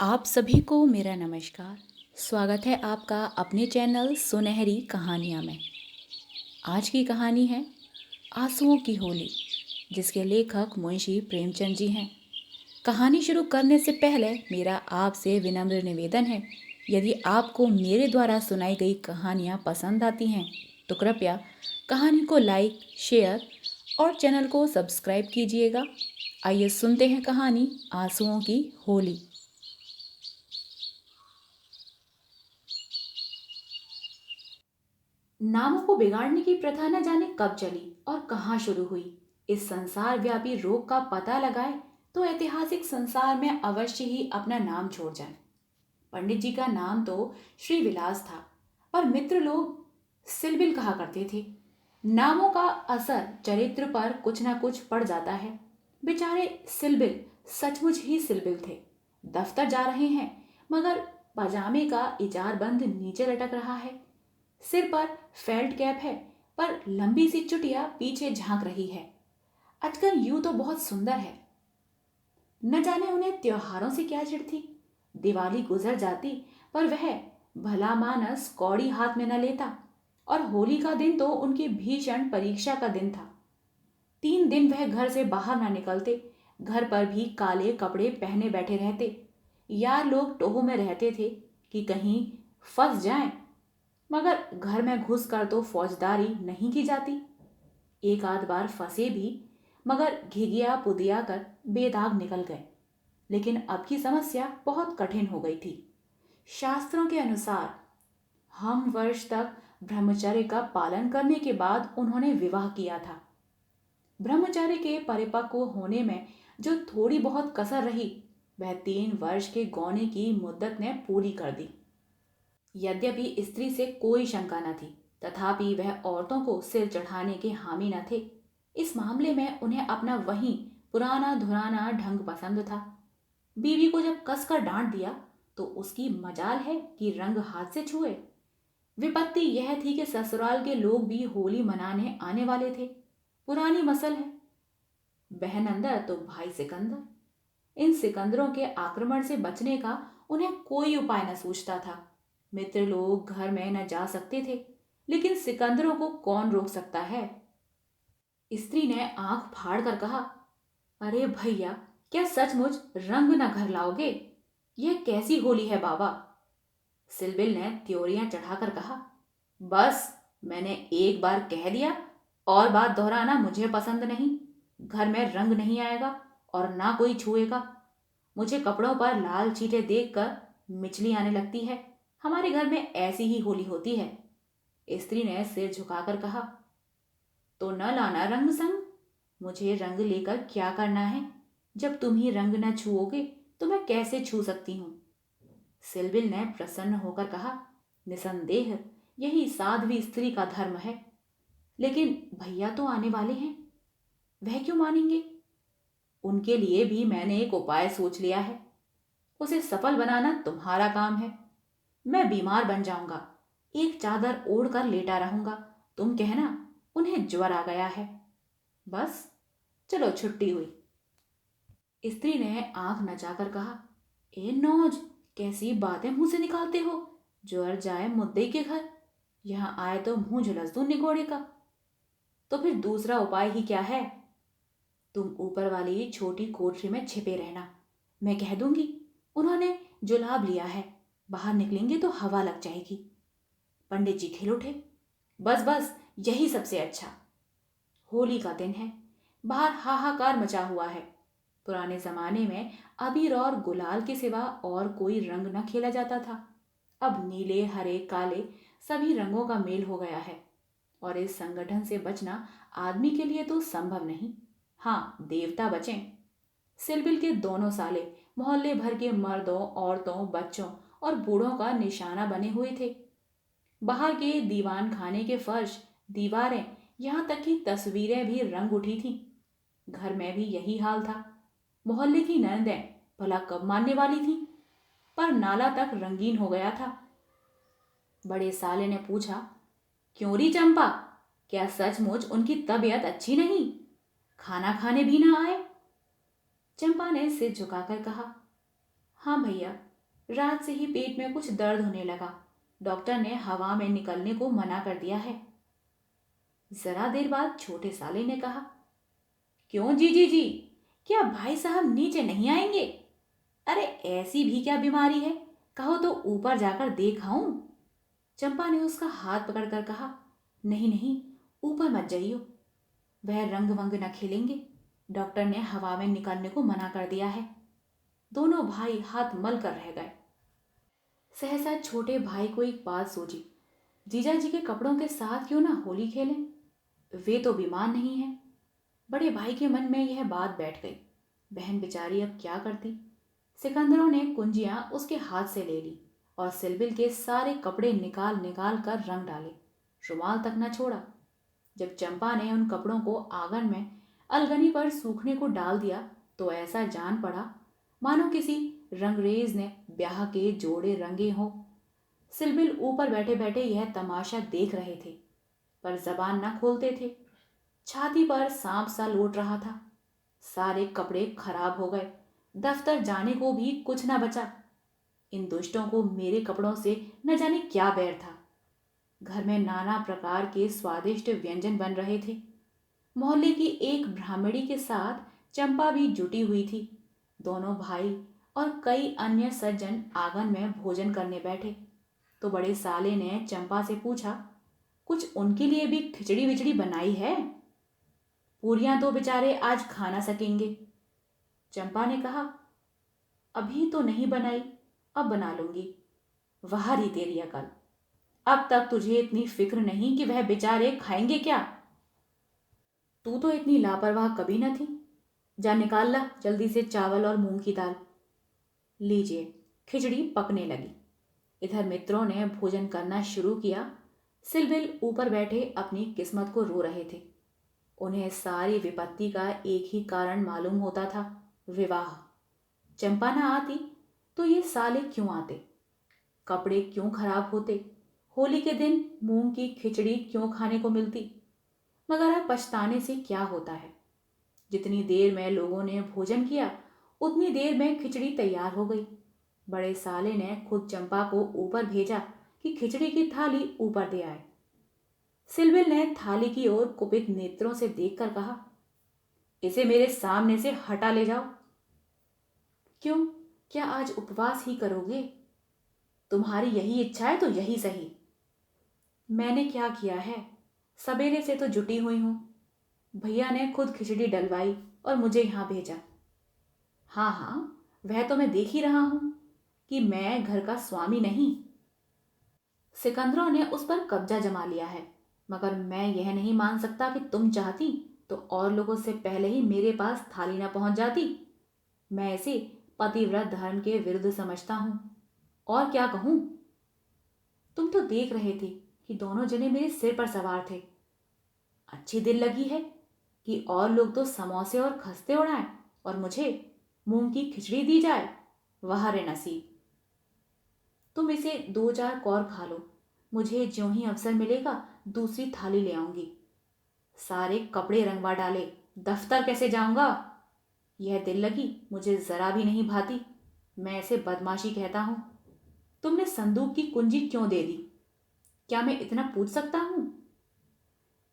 आप सभी को मेरा नमस्कार। स्वागत है आपका अपने चैनल सुनहरी कहानियाँ में। आज की कहानी है आंसुओं की होली, जिसके लेखक मुंशी प्रेमचंद जी हैं। कहानी शुरू करने से पहले मेरा आपसे विनम्र निवेदन है, यदि आपको मेरे द्वारा सुनाई गई कहानियाँ पसंद आती हैं तो कृपया कहानी को लाइक, शेयर और चैनल को सब्सक्राइब कीजिएगा। आइए सुनते हैं कहानी आंसुओं की होली। नामों को बिगाड़ने की प्रथा न जाने कब चली और कहाँ शुरू हुई। इस संसार व्यापी रोग का पता लगाए तो ऐतिहासिक संसार में अवश्य ही अपना नाम छोड़ जाए। पंडित जी का नाम तो श्री विलास था, पर मित्र लोग सिलबिल कहा करते थे। नामों का असर चरित्र पर कुछ ना कुछ पड़ जाता है। बेचारे सिलबिल सचमुच ही सिलबिल थे। दफ्तर जा रहे हैं, मगर पजामे का इजार बंद नीचे लटक रहा है। सिर पर फेल्ट कैप है, पर लंबी सी चुटिया पीछे झांक रही है। अटकर यूं तो बहुत सुंदर है। न जाने उन्हें त्योहारों से क्या चिढ़ थी। दिवाली गुजर जाती, पर वह भला मानस कौड़ी हाथ में न लेता, और होली का दिन तो उनकी भीषण परीक्षा का दिन था। 3 दिन वह घर से बाहर न निकलते, घर पर भी काले कपड़े पहने बैठे रहते। यार लोग टोह में रहते थे कि कहीं फंस जाएं, मगर घर में घुस कर तो फौजदारी नहीं की जाती। एक आध बार फंसे भी, मगर घिघिया पुदिया कर बेदाग निकल गए। लेकिन अब की समस्या बहुत कठिन हो गई थी। शास्त्रों के अनुसार हम वर्ष तक ब्रह्मचर्य का पालन करने के बाद उन्होंने विवाह किया था। ब्रह्मचर्य के परिपक्व होने में जो थोड़ी बहुत कसर रही, वह 3 वर्ष के गौने की मुद्दत ने पूरी कर दी। यद्यपि स्त्री से कोई शंका न थी, तथापि वह औरतों को सिर चढ़ाने के हामी न थे। इस मामले में उन्हें अपना वही पुराना धुराना ढंग पसंद था। बीवी को जब कसकर डांट दिया तो उसकी मजाल है कि रंग हाथ से छुए। विपत्ति यह थी कि ससुराल के लोग भी होली मनाने आने वाले थे। पुरानी मसल है, बहन अंदर तो भाई सिकंदर। इन सिकंदरों के आक्रमण से बचने का उन्हें कोई उपाय न सूझता था। मित्र लोग घर में न जा सकते थे, लेकिन सिकंदरों को कौन रोक सकता है। स्त्री ने आंख फाड़ कर कहा, अरे भैया, क्या सचमुच रंग न घर लाओगे? यह कैसी होली है बाबा? सिलबिल ने त्योरियां चढ़ाकर कहा, बस, मैंने एक बार कह दिया, और बात दोहराना मुझे पसंद नहीं। घर में रंग नहीं आएगा और ना कोई छुएगा। मुझे कपड़ों पर लाल चीटे देखकर मिचली आने लगती है। हमारे घर में ऐसी ही होली होती है। स्त्री ने सिर झुकाकर कहा, तो न लाना रंग संग। मुझे रंग लेकर क्या करना है? जब तुम ही रंग न छुओगे तो मैं कैसे छू सकती हूं? सिलबिल ने प्रसन्न होकर कहा, निसंदेह यही साध्वी स्त्री का धर्म है। लेकिन भैया तो आने वाले हैं, वह क्यों मानेंगे? उनके लिए भी मैंने एक उपाय सोच लिया है। उसे सफल बनाना तुम्हारा काम है। मैं बीमार बन जाऊंगा, एक चादर ओढ़ कर लेटा रहूंगा। तुम कहना उन्हें ज्वर आ गया है। बस, चलो छुट्टी हुई। स्त्री ने आंख नचाकर कहा, ए नौज, कैसी बातें मुंह से निकालते हो? ज्वर जाए मुद्दे के घर, यहां आए तो मुंह झुलस दूं निगोड़े का। तो फिर दूसरा उपाय ही क्या है? तुम ऊपर वाली छोटी कोठरी में छिपे रहना। मैं कह दूंगी उन्होंने जुलाब लिया है, बाहर निकलेंगे तो हवा लग जाएगी। पंडित जी खिल उठे, बस बस, यही सबसे अच्छा। होली का दिन है, बाहर हाहाकार मचा हुआ है। पुराने जमाने में अबीर और गुलाल के सिवा और कोई रंग न खेला जाता था। अब नीले, हरे, काले सभी रंगों का मेल हो गया है, और इस संगठन से बचना आदमी के लिए तो संभव नहीं। हाँ, देवता बचें। सिलबिल के दोनों साले मोहल्ले भर के मर्दों, औरतों, बच्चों और बूढ़ों का निशाना बने हुए थे। बाहर के दीवान खाने के फर्श, दीवारें, यहाँ तक कि तस्वीरें भी रंग उठी थीं। घर में भी यही हाल था। मोहल्ले की ननदें भला कब मानने वाली थीं, पर नाला तक रंगीन हो गया था। बड़े साले ने पूछा, क्यों री चंपा, क्या सचमुच उनकी तबीयत अच्छी नहीं? खाना खाने भी ना आए? चंपा ने सिर झुकाकर कहा, हाँ भैया, रात से ही पेट में कुछ दर्द होने लगा। डॉक्टर ने हवा में निकलने को मना कर दिया है। जरा देर बाद छोटे साले ने कहा, क्यों जीजी जी, क्या भाई साहब नीचे नहीं आएंगे? अरे ऐसी भी क्या बीमारी है, कहो तो ऊपर जाकर देख आऊं। चंपा ने उसका हाथ पकड़कर कहा, नहीं नहीं, ऊपर मत जाइयो, वह रंग वंग न खेलेंगे। डॉक्टर ने हवा में निकलने को मना कर दिया है। दोनों भाई हाथ मल कर रह गए। सहसा छोटे भाई को एक बात सूझी, जीजा जी के कपड़ों के साथ क्यों ना होली खेलें? वे तो बीमार नहीं हैं। बड़े भाई के मन में यह बात बैठ गई। बहन बेचारी अब क्या करती? सिकंदरों ने कुंजियां उसके हाथ से ले ली और सिलबिल के सारे कपड़े निकाल निकाल कर रंग डाले, रुमाल तक न छोड़ा। जब चंपा ने उन कपड़ों को आंगन में अलगनी पर सूखने को डाल दिया तो ऐसा जान पड़ा मानो किसी रंगरेज ने ब्याह के जोड़े रंगे हों। सिलबिल ऊपर बैठे बैठे यह तमाशा देख रहे थे, पर जबान न खोलते थे। छाती पर सांप सा लौट रहा था। सारे कपड़े खराब हो गए, दफ्तर जाने को भी कुछ न बचा। इन दुष्टों को मेरे कपड़ों से न जाने क्या बैर था। घर में नाना प्रकार के स्वादिष्ट व्यंजन बन रहे थे। मोहल्ले की एक ब्राह्मणी के साथ चंपा भी जुटी हुई थी। दोनों भाई और कई अन्य सज्जन आंगन में भोजन करने बैठे तो बड़े साले ने चंपा से पूछा, कुछ उनके लिए भी खिचड़ी विचड़ी बनाई है? पूरियां तो बेचारे आज खा ना सकेंगे। चंपा ने कहा, अभी तो नहीं बनाई, अब बना लूंगी। वाह री तेरी अकल, अब तक तुझे इतनी फिक्र नहीं कि वह बेचारे खाएंगे क्या? तू तो इतनी लापरवाह कभी न थी। जा निकाल ला जल्दी से चावल और मूंग की दाल। लीजिए, खिचड़ी पकने लगी। इधर मित्रों ने भोजन करना शुरू किया। सिलबिल ऊपर बैठे अपनी किस्मत को रो रहे थे। उन्हें सारी विपत्ति का एक ही कारण मालूम होता था, विवाह। चंपा न आती तो ये साले क्यों आते? कपड़े क्यों खराब होते? होली के दिन मूंग की खिचड़ी क्यों खाने को मिलती? मगर अब पछताने से क्या होता है? जितनी देर में लोगों ने भोजन किया उतनी देर में खिचड़ी तैयार हो गई। बड़े साले ने खुद चंपा को ऊपर भेजा कि खिचड़ी की थाली ऊपर दे आए। सिलबिल ने थाली की ओर कुपित नेत्रों से देखकर कहा, इसे मेरे सामने से हटा ले जाओ। क्यों, क्या आज उपवास ही करोगे? तुम्हारी यही इच्छा है तो यही सही। मैंने क्या किया है, सवेरे से तो जुटी हुई हूं। भैया ने खुद खिचड़ी डलवाई और मुझे यहां भेजा। हाँ हाँ, वह तो मैं देख ही रहा हूं कि मैं घर का स्वामी नहीं। सिकंदरों ने उस पर कब्जा जमा लिया है, मगर मैं यह नहीं मान सकता कि तुम चाहती तो और लोगों से पहले ही मेरे पास थाली न पहुंच जाती। मैं इसे पतिव्रत धर्म के विरुद्ध समझता हूं। और क्या कहूं? तुम तो देख रहे थे कि दोनों जने मेरे सिर पर सवार थे। अच्छी दिल लगी है कि और लोग तो समोसे और खस्ते उड़ाएं और मुझे मूंग की खिचड़ी दी जाए। वाह रे नसीब। तुम इसे दो चार कौर खा लो, मुझे ज्यों ही अवसर मिलेगा दूसरी थाली ले आऊंगी। सारे कपड़े रंगवा डाले, दफ्तर कैसे जाऊंगा? यह दिल लगी मुझे जरा भी नहीं भाती। मैं इसे बदमाशी कहता हूं। तुमने संदूक की कुंजी क्यों दे दी? क्या मैं इतना पूछ सकता हूं?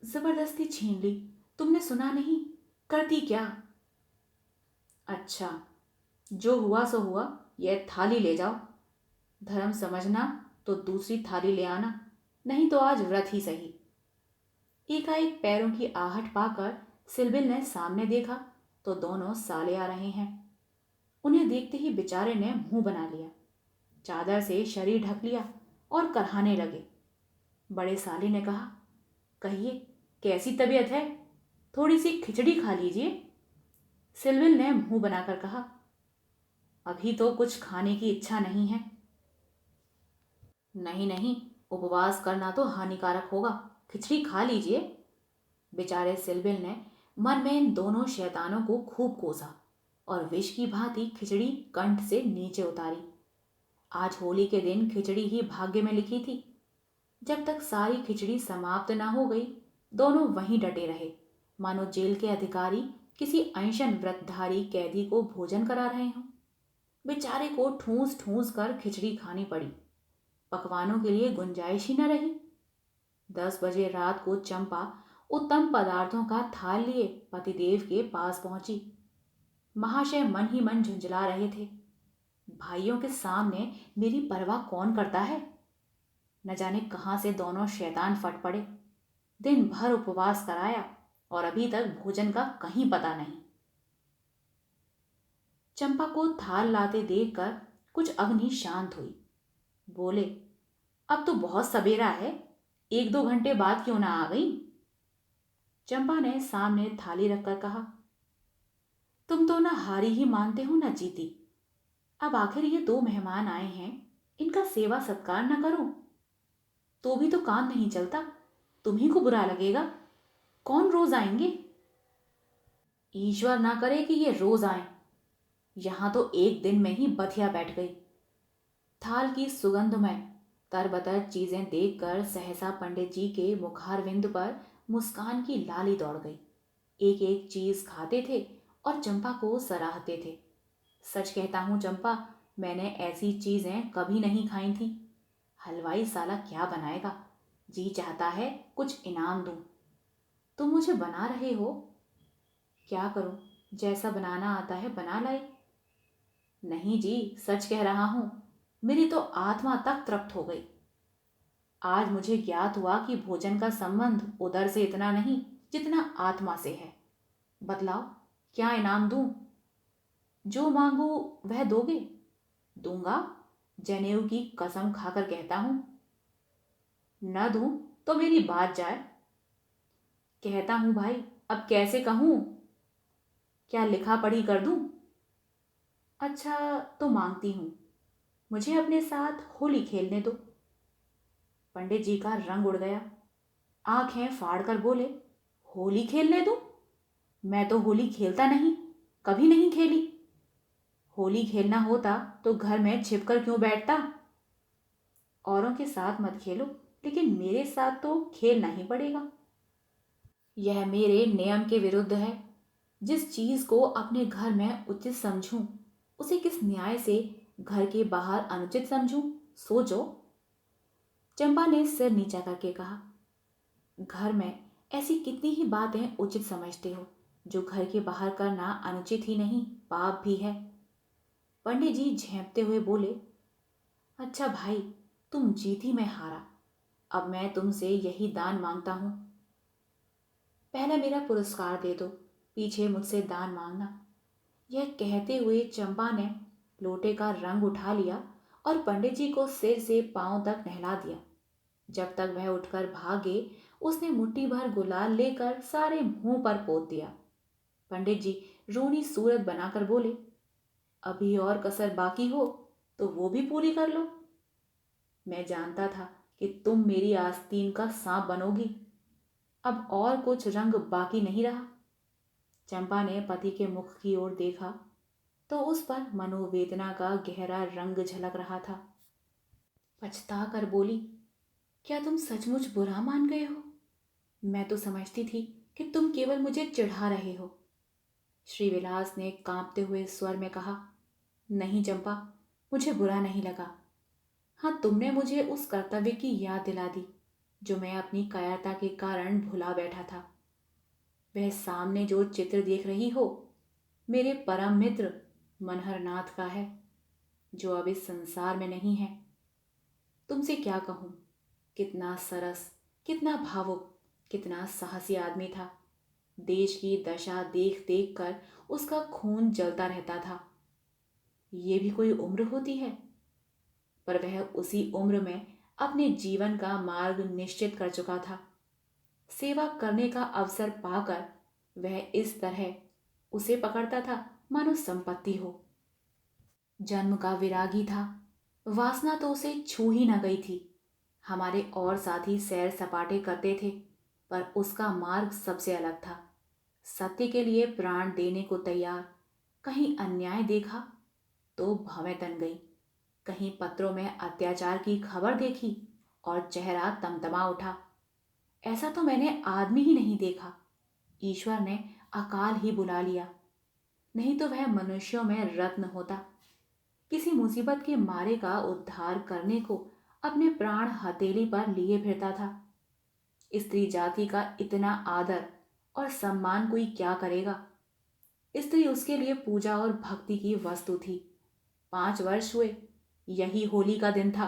जबरदस्ती छीन ली, तुमने सुना नहीं? करती क्या? अच्छा, जो हुआ सो हुआ, यह थाली ले जाओ। धर्म समझना तो दूसरी थाली ले आना, नहीं तो आज व्रत ही सही। एकाएक पैरों की आहट पाकर सिलबिल ने सामने देखा तो दोनों साले आ रहे हैं। उन्हें देखते ही बेचारे ने मुंह बना लिया, चादर से शरीर ढक लिया और कराहने लगे। बड़े साले ने कहा, कहिए कैसी तबीयत है? थोड़ी सी खिचड़ी खा लीजिए। सिलविल ने मुंह बनाकर कहा, अभी तो कुछ खाने की इच्छा नहीं है। नहीं नहीं, उपवास करना तो हानिकारक होगा, खिचड़ी खा लीजिए। बेचारे सिलबिल ने मन में इन दोनों शैतानों को खूब कोसा और विष की भांति खिचड़ी कंठ से नीचे उतारी। आज होली के दिन खिचड़ी ही भाग्य में लिखी थी। जब तक सारी खिचड़ी समाप्त न हो गई दोनों वहीं डटे रहे, मानो जेल के अधिकारी किसी अनशन व्रतधारी कैदी को भोजन करा रहे हों। बेचारे को ठूंस ठूंस कर खिचड़ी खानी पड़ी। पकवानों के लिए गुंजाइश ही न रही। 10 बजे रात को चंपा उत्तम पदार्थों का थाल लिए पतिदेव के पास पहुंची। महाशय मन ही मन झुंझला रहे थे। भाइयों के सामने मेरी परवाह कौन करता है। न जाने कहां से दोनों शैतान फट पड़े। दिन भर उपवास कराया और अभी तक भोजन का कहीं पता नहीं। चंपा को थाल लाते देखकर कुछ अग्नि शांत हुई। बोले, अब तो बहुत सवेरा है, 1-2 घंटे बाद क्यों ना आ गई। चंपा ने सामने थाली रखकर कहा, तुम तो ना हारी ही मानते हो ना जीती। अब आखिर ये 2 मेहमान आए हैं, इनका सेवा सत्कार न करो तो भी तो काम नहीं चलता। तुम्ही को बुरा लगेगा। कौन रोज आएंगे। ईश्वर ना करे कि ये रोज आए। यहां तो एक दिन में ही बधिया बैठ गई। थाल की सुगंधमय तरबतर चीजें देखकर सहसा पंडित जी के मुखारविंद पर मुस्कान की लाली दौड़ गई। एक एक चीज खाते थे और चंपा को सराहते थे। सच कहता हूं चंपा, मैंने ऐसी चीजें कभी नहीं खाई थी। हलवाई साला क्या बनाएगा। जी चाहता है कुछ इनाम दूं। तुम मुझे बना रहे हो। क्या करूं, जैसा बनाना आता है बना लाई। नहीं जी, सच कह रहा हूं, मेरी तो आत्मा तक तृप्त हो गई। आज मुझे ज्ञात हुआ कि भोजन का संबंध उदर से इतना नहीं जितना आत्मा से है। बतलाओ, क्या इनाम दूं। जो मांगू वह दोगे। दूंगा, जनेऊ की कसम खाकर कहता हूं। न दूं तो मेरी बात जाए। कहता हूं भाई, अब कैसे कहूं। क्या लिखा पढ़ी कर दूं। अच्छा तो मांगती हूं, मुझे अपने साथ होली खेलने दो। पंडित जी का रंग उड़ गया। आंखें फाड़कर बोले, होली खेलने दूं। मैं तो होली खेलता नहीं, कभी नहीं खेली। होली खेलना होता तो घर में छिपकर क्यों बैठता। औरों के साथ मत खेलो, लेकिन मेरे साथ तो खेलना ही पड़ेगा। यह मेरे नियम के विरुद्ध है। जिस चीज को अपने घर में उचित समझूं, उसे किस न्याय से घर के बाहर अनुचित समझूं। सोचो। चंपा ने सिर नीचा करके कहा, घर में ऐसी कितनी ही बातें उचित समझते हो जो घर के बाहर करना अनुचित ही नहीं पाप भी है। पंडित जी झेंपते हुए बोले, अच्छा भाई, तुम जीती मैं हारा। अब मैं तुमसे यही दान मांगता हूं। पहले मेरा पुरस्कार दे दो, पीछे मुझसे दान मांगना। यह कहते हुए चंपा ने लोटे का रंग उठा लिया और पंडित जी को सिर से पांव तक नहला दिया। जब तक वह उठकर भागे, उसने मुट्ठी भर गुलाल लेकर सारे मुंह पर पोत दिया। पंडित जी रोनी सूरत बनाकर बोले, अभी और कसर बाकी हो तो वो भी पूरी कर लो। मैं जानता था कि तुम मेरी आस्तीन का सांप बनोगी। अब और कुछ रंग बाकी नहीं रहा। चंपा ने पति के मुख की ओर देखा तो उस पर मनोवेदना का गहरा रंग झलक रहा था। पछता कर बोली, क्या तुम सचमुच बुरा मान गए हो। मैं तो समझती थी कि तुम केवल मुझे चिढ़ा रहे हो। श्रीविलास ने कांपते हुए स्वर में कहा, नहीं चंपा, मुझे बुरा नहीं लगा। हाँ, तुमने मुझे उस कर्तव्य की याद दिला दी जो मैं अपनी कायरता के कारण भुला बैठा था। वह सामने जो चित्र देख रही हो, मेरे परम मित्र मनहर नाथ का है, जो अब इस संसार में नहीं है। तुमसे क्या कहूं, कितना सरस, कितना भावुक, कितना साहसी आदमी था। देश की दशा देख देख कर उसका खून जलता रहता था। ये भी कोई उम्र होती है। पर वह उसी उम्र में अपने जीवन का मार्ग निश्चित कर चुका था। सेवा करने का अवसर पाकर वह इस तरह उसे पकड़ता था मानो संपत्ति हो। जन्म का विरागी था, वासना तो उसे छू ही न गई थी। हमारे और साथी सैर सपाटे करते थे, पर उसका मार्ग सबसे अलग था। सत्य के लिए प्राण देने को तैयार। कहीं अन्याय देखा तो भवें तन गई। कहीं पत्रों में अत्याचार की खबर देखी और चेहरा तमतमा उठा। ऐसा तो मैंने आदमी ही नहीं देखा। ईश्वर ने अकाल ही बुला लिया, नहीं तो वह मनुष्यों में रत्न होता। किसी मुसीबत के मारे का उद्धार करने को अपने प्राण हथेली पर लिए फिरता था। स्त्री जाति का इतना आदर और सम्मान कोई क्या करेगा। स्त्री उसके लिए पूजा और भक्ति की वस्तु थी। 5 वर्ष हुए, यही होली का दिन था।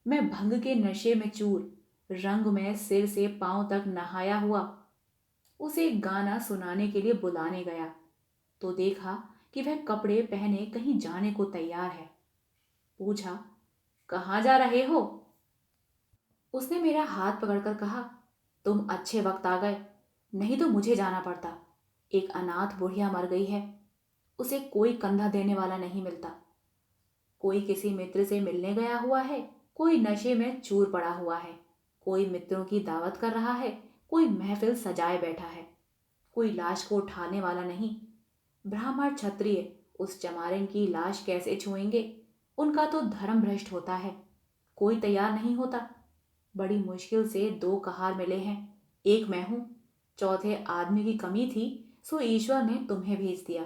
मैं भंग के नशे में चूर, रंग में सिर से पांव तक नहाया हुआ, उसे एक गाना सुनाने के लिए बुलाने गया तो देखा कि वह कपड़े पहने कहीं जाने को तैयार है। पूछा, कहाँ जा रहे हो? उसने मेरा हाथ पकड़कर कहा, तुम अच्छे वक्त आ गए, नहीं तो मुझे जाना पड़ता। एक अनाथ बुढ़िया मर गई है, उसे कोई कंधा देने वाला नहीं मिलता। कोई किसी मित्र से मिलने गया हुआ है, कोई नशे में चूर पड़ा हुआ है, कोई मित्रों की दावत कर रहा है, कोई महफिल सजाए बैठा है। कोई लाश को उठाने वाला नहीं। ब्राह्मण क्षत्रिय उस चमारिन की लाश कैसे छुएंगे? उनका तो धर्म भ्रष्ट होता है। कोई तैयार नहीं होता। बड़ी मुश्किल से 2 कहार मिले हैं, एक मैं हूं। चौथे आदमी की कमी थी, सो ईश्वर ने तुम्हें भेज दिया।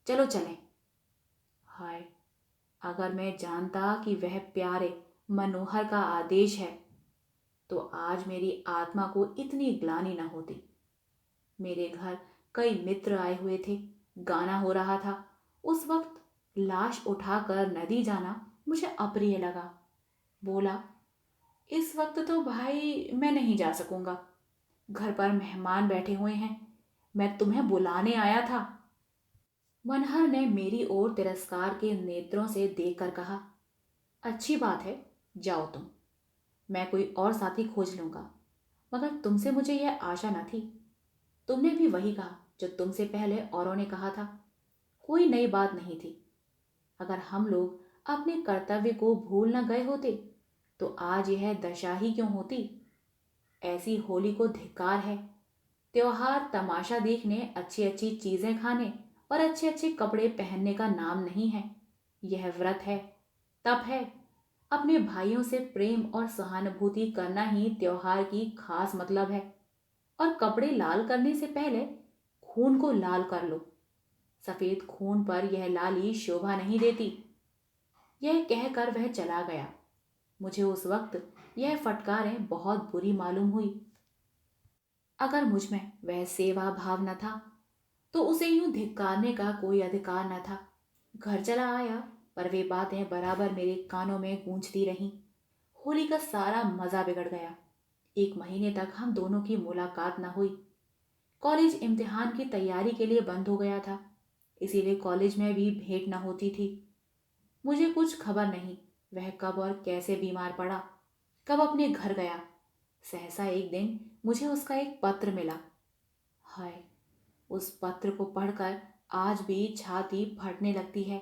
चलो चलें। हाय, अगर मैं जानता कि वह प्यारे मनोहर का आदेश है तो आज मेरी आत्मा को इतनी ग्लानि न होती। मेरे घर कई मित्र आए हुए थे, गाना हो रहा था। उस वक्त लाश उठाकर नदी जाना मुझे अप्रिय लगा। बोला, इस वक्त तो भाई मैं नहीं जा सकूंगा, घर पर मेहमान बैठे हुए हैं, मैं तुम्हें बुलाने आया था। मनहर ने मेरी ओर तिरस्कार के नेत्रों से देखकर कहा, अच्छी बात है, जाओ तुम, मैं कोई और साथी खोज लूंगा। मगर तुमसे मुझे यह आशा न थी। तुमने भी वही कहा जो तुमसे पहले औरों ने कहा था। कोई नई बात नहीं थी। अगर हम लोग अपने कर्तव्य को भूल न गए होते तो आज यह दशा ही क्यों होती। ऐसी होली को धिक्कार है। त्योहार तमाशा देखने, अच्छी अच्छी चीजें खाने और अच्छे अच्छे कपड़े पहनने का नाम नहीं है। यह व्रत है, तप है। अपने भाइयों से प्रेम और सहानुभूति करना ही त्योहार की खास मतलब है। और कपड़े लाल करने से पहले खून को लाल कर लो। सफेद खून पर यह लाली शोभा नहीं देती। यह कहकर वह चला गया। मुझे उस वक्त यह फटकारें बहुत बुरी मालूम हुई। अगर मुझ में वह सेवा भाव न था तो उसे यूं धिक्कारने का कोई अधिकार न था। घर चला आया, पर वे बातें बराबर मेरे कानों में गूंजती रहीं। होली का सारा मजा बिगड़ गया। 1 महीने तक हम दोनों की मुलाकात न हुई। कॉलेज इम्तिहान की तैयारी के लिए बंद हो गया था, इसीलिए कॉलेज में भी भेंट न होती थी। मुझे कुछ खबर नहीं वह कब और कैसे बीमार पड़ा, कब अपने घर गया। सहसा एक दिन मुझे उसका एक पत्र मिला। हाय, उस पत्र को पढ़कर आज भी छाती फटने लगती है।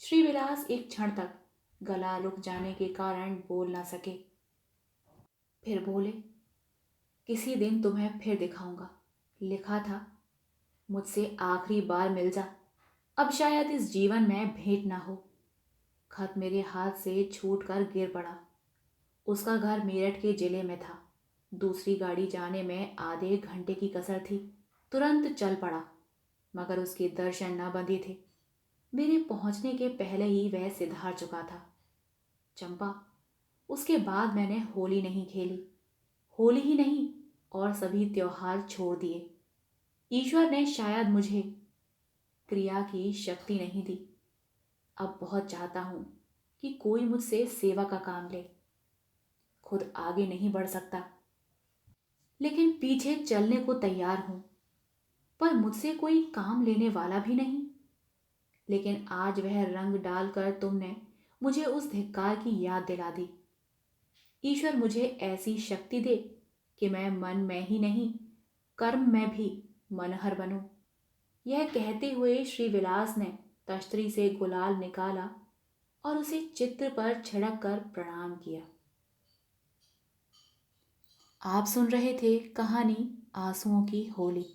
श्रीविलास एक क्षण तक गला रुक जाने के कारण बोल ना सके। फिर बोले, किसी दिन तुम्हें फिर दिखाऊंगा। लिखा था, मुझसे आखिरी बार मिल जा, अब शायद इस जीवन में भेंट ना हो। खत मेरे हाथ से छूट कर गिर पड़ा। उसका घर मेरठ के जिले में था। दूसरी गाड़ी जाने में आधे घंटे की कसर थी। तुरंत चल पड़ा, मगर उसके दर्शन न बंधे थे। मेरे पहुंचने के पहले ही वह सिधार चुका था। चंपा, उसके बाद मैंने होली नहीं खेली। होली ही नहीं, और सभी त्योहार छोड़ दिए। ईश्वर ने शायद मुझे क्रिया की शक्ति नहीं दी। अब बहुत चाहता हूं कि कोई मुझसे सेवा का काम ले। खुद आगे नहीं बढ़ सकता, लेकिन पीछे चलने को तैयार हूं। पर मुझसे कोई काम लेने वाला भी नहीं। लेकिन आज वह रंग डालकर तुमने मुझे उस धिक्कार की याद दिला दी। ईश्वर मुझे ऐसी शक्ति दे कि मैं मन में ही नहीं, कर्म में भी मनहर बनूं। यह कहते हुए श्री विलास ने तश्तरी से गुलाल निकाला और उसे चित्र पर छिड़क कर प्रणाम किया। आप सुन रहे थे कहानी आंसुओं की होली।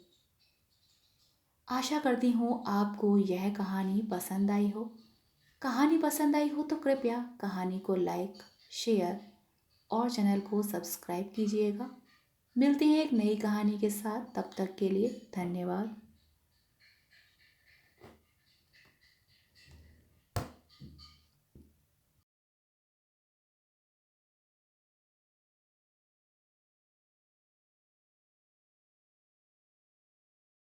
आशा करती हूँ आपको यह कहानी पसंद आई हो। कहानी पसंद आई हो तो कृपया कहानी को लाइक, शेयर और चैनल को सब्सक्राइब कीजिएगा। मिलते हैं एक नई कहानी के साथ, तब तक के लिए धन्यवाद।